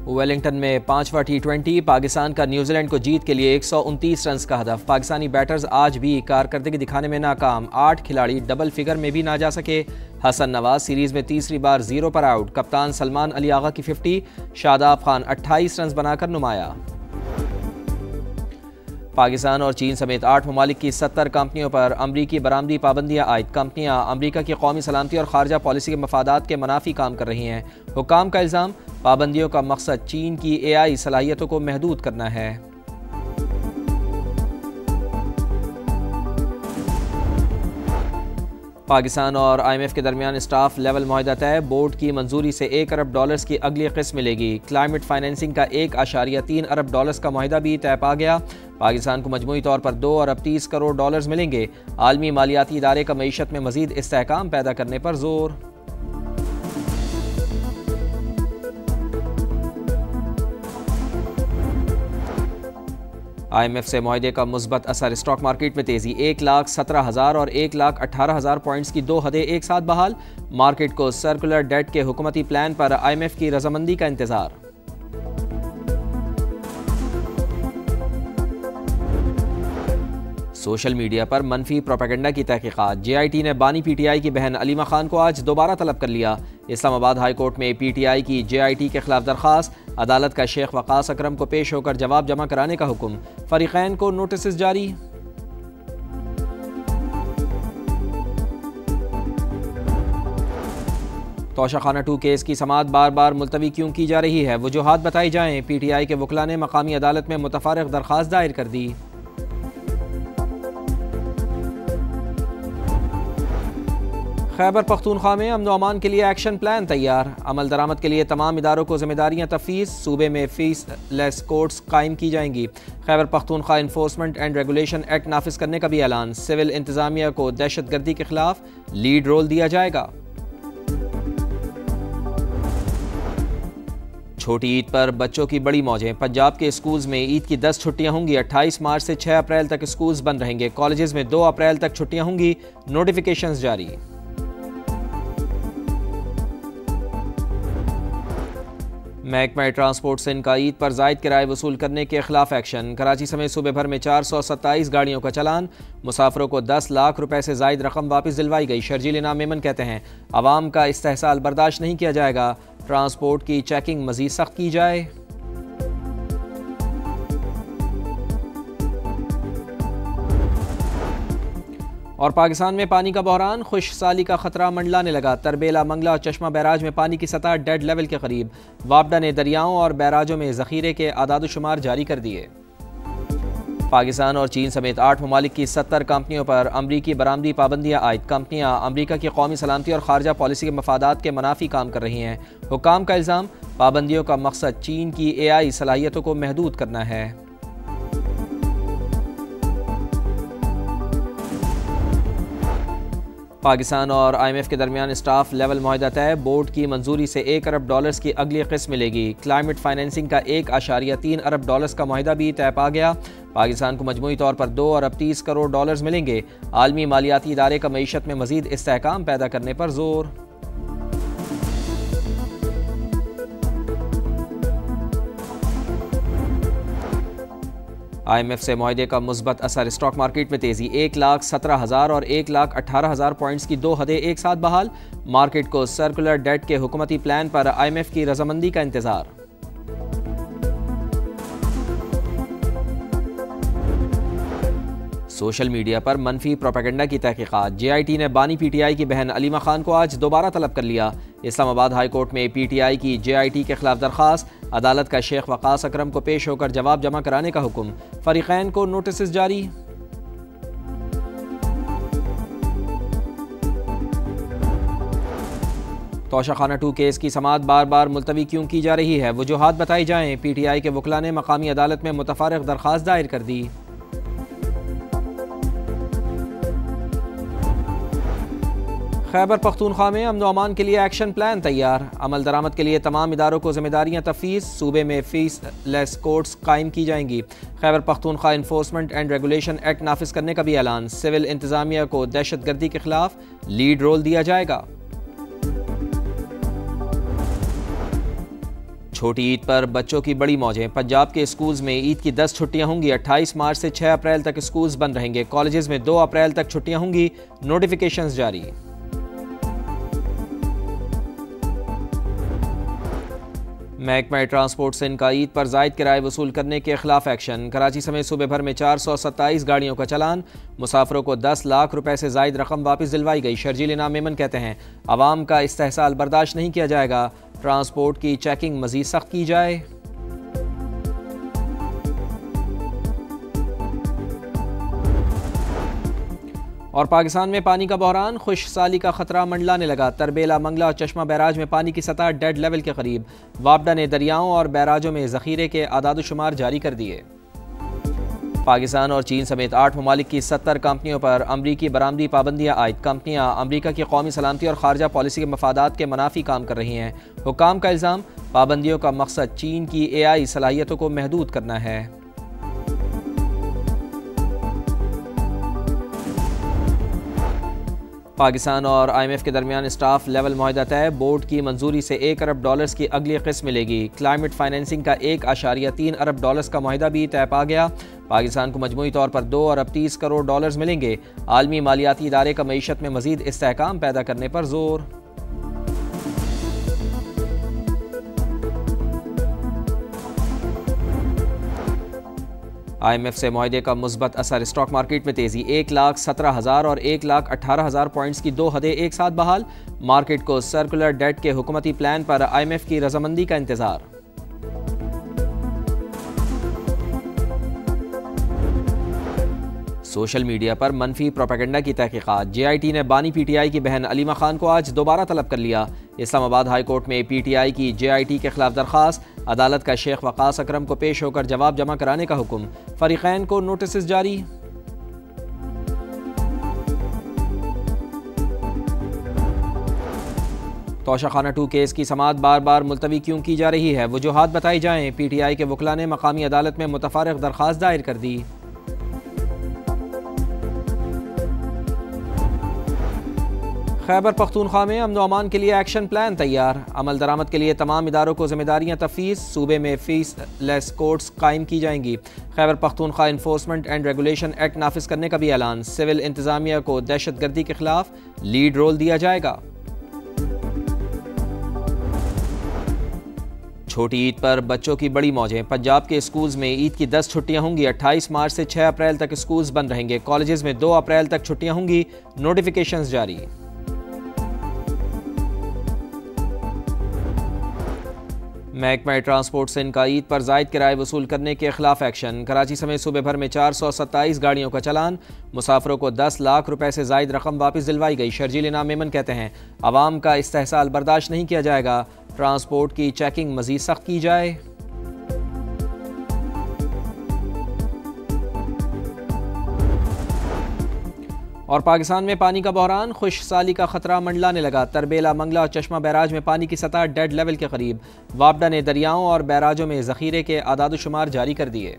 Wellington में 5वां T20, Pakistan का न्यूजीलैंड को जीत के लिए 129 रन का हदफ। पाकिस्तानी बैटर्स आज भी कारकर्दगी दिखाने में नाकाम, 8 खिलाड़ी डबल फिगर में भी ना जा सके। हसन नवाज सीरीज में तीसरी बार 0 पर आउट। कप्तान सलमान अली आगा की 50, शादाब खान 28 रन बनाकर नुमाया। पाकिस्तान और चीन समेत 8 ममालिक की 70 कंपनियों पर अमरीकी बरामदी पाबंदियाँ आयद। कंपनियाँ अमरीका की कौमी सलामती और खारजा पॉलिसी के मफादात के मुनाफी काम कर रही हैं। हुकाम का इल्ज़ाम, पाबंदियों का मकसद चीन की AI सलाहियतों को महदूद करना है। पाकिस्तान और IMF के दरमियान स्टाफ लेवल मुआहदा तय। बोर्ड की मंजूरी से $1 अरब की अगली किस्त मिलेगी। क्लाइमेट फाइनेंसिंग का $1.3 अरब का मुआहदा भी तय पा गया। पाकिस्तान को मजमूई तौर पर $2 अरब 30 करोड़ मिलेंगे। आलमी मालियाती इदारे का मईशत में मजीद इस्तेहकाम पैदा करने पर जोर। IMF से मुआहदे का मुस्बत असर। स्टॉक मार्केट में तेजी, 1,17,000 और 1,18,000 पॉइंट्स की 2 हदें एक साथ बहाल। मार्केट को सर्कुलर डेट के हुकूमती प्लान पर IMF की रजामंदी का इंतजार। सोशल मीडिया पर मनफी प्रोपेगेंडा की तहकीकात। JIT ने बानी PTI की बहन अलीमा खान को आज दोबारा तलब कर लिया। इस्लामाबाद हाई कोर्ट में PTI की JIT के खिलाफ दरखास्त। अदालत का शेख वकास अकरम को पेश होकर जवाब जमा कराने का हुक्म। फरीकैन को नोटिस जारी। तोशाखाना 2 केस की समाअत बार बार मुलतवी क्यों की जा रही है, वजूहात बताई जाएं। PTI के वकला ने मकामी अदालत में मुतफारिक दरखास्त दायर कर दी। खैबर पख्तूनख्वा में अमन व अमान के लिए एक्शन प्लान तैयार। अमल दरामद के लिए तमाम इदारों को जिम्मेदारियां तफवीज़। सूबे में फीस लेस कोर्ट्स कायम की जाएंगी। Khyber Pakhtunkhwa enforcement and regulation act नाफिज करने का भी ऐलान। सिविल इंतजामिया को दहशतगर्दी के खिलाफ लीड रोल दिया जाएगा। छोटी ईद पर बच्चों की बड़ी मौजें। पंजाब के स्कूल्स में ईद की 10 छुट्टियां होंगी। 28 मार्च से 6 अप्रैल तक स्कूल्स बंद रहेंगे। कॉलेजेस में 2 अप्रैल तक छुट्टियां होंगी। नोटिफिकेशंस जारी। महकमा ट्रांसपोर्ट सिंध का ईद पर जायद किराए वसूल करने के खिलाफ एक्शन। कराची समेत सूबे भर में 427 गाड़ियों का चालान। मुसाफिरों को 10 लाख रुपए से जायद रकम वापस दिलवाई गई। शर्जील इनाम मेमन कहते हैं, अवाम का इस्तेहसाल बर्दाश्त नहीं किया जाएगा। ट्रांसपोर्ट की चेकिंग मजीद सख्त की जाए। और पाकिस्तान में पानी का बहरान, खुशसाली का खतरा मंडलाने लगा। तरबेला, मंगला और चश्मा बैराज में पानी की सतह डेड लेवल के करीब। वापडा ने दरियाओं और बैराजों में जखीरे के आदाद-ओ-शुमार जारी कर दिए। पाकिस्तान और चीन समेत 8 ममालिक की 70 कंपनियों पर अमरीकी बरामदी पाबंदियाँ आयद। कंपनियाँ अमरीका की कौमी सलामती और खारजा पॉलिसी के मफादात के मुनाफी काम कर रही हैं। हुकाम का इल्ज़ाम, पाबंदियों का मकसद चीन की AI सलाहियतों को महदूद करना है। पाकिस्तान और IMF के दरमियान स्टाफ लेवल मुआहदा तय। बोर्ड की मंजूरी से $1 अरब की अगली किस्त मिलेगी। क्लाइमेट फाइनेंसिंग का $1.3 अरब का मुआहदा भी तय पा गया। पाकिस्तान को मजमूई तौर पर $2 अरब 30 करोड़ मिलेंगे। आलमी मालियाती इदारे का मईशत में मजीद इस्तेहकाम पैदा करने पर जोर। IMF से मुआहदे का मुस्बत असर। स्टॉक मार्केट में तेजी, 1,17,000 और 1,18,000 पॉइंट्स की 2 हदें एक साथ बहाल। मार्केट को सर्कुलर डेट के हुकूमती प्लान पर IMF की रजामंदी का इंतजार। सोशल मीडिया पर मनफी प्रोपेगेंडा की तहकीकात। JIT ने बानी PTI की बहन अलीमा खान को आज दोबारा तलब कर लिया। इस्लामाबाद हाई कोर्ट में PTI की JIT के खिलाफ दरखास्त। अदालत का शेख वकास अकरम को पेश होकर जवाब जमा कराने का हुक्म। फरीकैन को नोटिस जारी। तोशाखाना 2 केस की समाअत बार बार मुलतवी क्यों की जा रही है, वजूहात बताई जाएं। PTI के वकला ने मकामी अदालत में मुतफारिक दरखास्त दायर कर दी। खैबर पख्तूनख्वा में अमन व अमान के लिए एक्शन प्लान तैयार। अमल दरामद के लिए तमाम इदारों को जिम्मेदारियां तफवीज़। सूबे में फीस लेस कोर्ट्स कायम की जाएंगी। Khyber Pakhtunkhwa enforcement and regulation act नाफिज करने का भी ऐलान। सिविल इंतजामिया को दहशतगर्दी के खिलाफ लीड रोल दिया जाएगा। छोटी ईद पर बच्चों की बड़ी मौजें। पंजाब के स्कूल्स में ईद की 10 छुट्टियां होंगी। 28 मार्च से 6 अप्रैल तक स्कूल्स बंद रहेंगे। कॉलेजेस में 2 अप्रैल तक छुट्टियां होंगी। नोटिफिकेशंस जारी। महकमा ट्रांसपोर्ट सिंध का ईद पर जायद किराए वसूल करने के खिलाफ एक्शन। कराची समेत सूबे भर में 427 गाड़ियों का चलान। मुसाफरों को 10 लाख रुपए से जायद रकम वापस दिलवाई गई। शर्जील इनाम मेमन कहते हैं अवाम का इस्तेहसाल बर्दाश्त नहीं किया जाएगा। ट्रांसपोर्ट की चेकिंग मजीद सख्त की जाए। और पाकिस्तान में पानी का बहरान, खुश्क साली का खतरा मंडलाने लगा। तरबेला, मंगला और चश्मा बैराज में पानी की सतह डेड लेवल के करीब। वापडा ने दरियाओं और बैराजों में जखीरे के आदादुशुमार जारी कर दिए। पाकिस्तान और चीन समेत 8 ममालिक की 70 कंपनियों पर अमरीकी बरामदी पाबंदियाँ आयद। कंपनियाँ अमरीका की कौमी सलामती और खारजा पॉलिसी के मफादात के मुनाफी काम कर रही हैं। हुकाम का इल्ज़ाम, पाबंदियों का मकसद चीन की AI सलाहियतों को महदूद करना है। पाकिस्तान और IMF के दरमियान स्टाफ लेवल मुआहदा तय। बोर्ड की मंजूरी से $1 अरब की अगली किस्त मिलेगी। क्लाइमेट फाइनेंसिंग का $1.3 अरब का मुआहदा भी तय पा गया। पाकिस्तान को मजमूई तौर पर $2 अरब 30 करोड़ मिलेंगे। आलमी मालियाती इदारे का मईशत में मजीद इस्तेहकाम पैदा करने पर जोर। IMF से मुआहदे का मुस्बत असर। स्टॉक मार्केट में तेजी। 1,17,000 और 1,18,000 पॉइंट्स की 2 हदें एक साथ बहाल। मार्केट को सर्कुलर डेट के हुकूमती प्लान पर IMF की रजामंदी का इंतजार। सोशल मीडिया पर मनफी प्रोपेगेंडा की तहकीकात। JIT ने बानी PTI की बहन अलीमा खान को आज दोबारा तलब कर लिया। इस्लामाबाद हाई कोर्ट में PTI की JIT के खिलाफ दरखास्त। अदालत का शेख वकास अकरम को पेश होकर जवाब जमा कराने का हुक्म। फरीकैन को नोटिस जारी। तोशाखाना 2 केस की समाअत बार बार मुलतवी क्यों की जा रही है, वजूहात बताई जाएं। PTI के वकला ने मकामी अदालत में मुतफारिक दरखास्त दायर कर दी। खैबर पख्तूनख्वा में अमन व अमान के लिए एक्शन प्लान तैयार। अमल दरामद के लिए तमाम इदारों को जिम्मेदारियां तफवीज़। सूबे में फीस लेस कोर्ट्स कायम की जाएंगी। Khyber Pakhtunkhwa enforcement and regulation act नाफिज करने का भी ऐलान। सिविल इंतजामिया को दहशतगर्दी के खिलाफ लीड रोल दिया जाएगा। छोटी ईद पर बच्चों की बड़ी मौजें। पंजाब के स्कूल्स में ईद की 10 छुट्टियां होंगी। 28 मार्च से 6 अप्रैल तक स्कूल्स बंद रहेंगे। कॉलेजेस में 2 अप्रैल तक छुट्टियां होंगी। नोटिफिकेशंस जारी। महकमा ट्रांसपोर्ट सिंध का ईद पर जायद किराए वसूल करने के खिलाफ एक्शन। कराची समेत सूबे भर में 427 गाड़ियों का चलान। मुसाफरों को 10 लाख रुपए से जायद रकम वापस दिलवाई गई। शर्जील इनाम मेमन कहते हैं अवाम का इस्तेहसाल बर्दाश्त नहीं किया जाएगा। ट्रांसपोर्ट की चेकिंग मजीद सख्त की जाए। और पाकिस्तान में पानी का बहरान, खुश्क साली का खतरा मंडलाने लगा। तरबेला, मंगला और चश्मा बैराज में पानी की सतह डेड लेवल के करीब। वापडा ने दरियाओं और बैराजों में जखीरे के आदादुशुमार जारी कर दिए।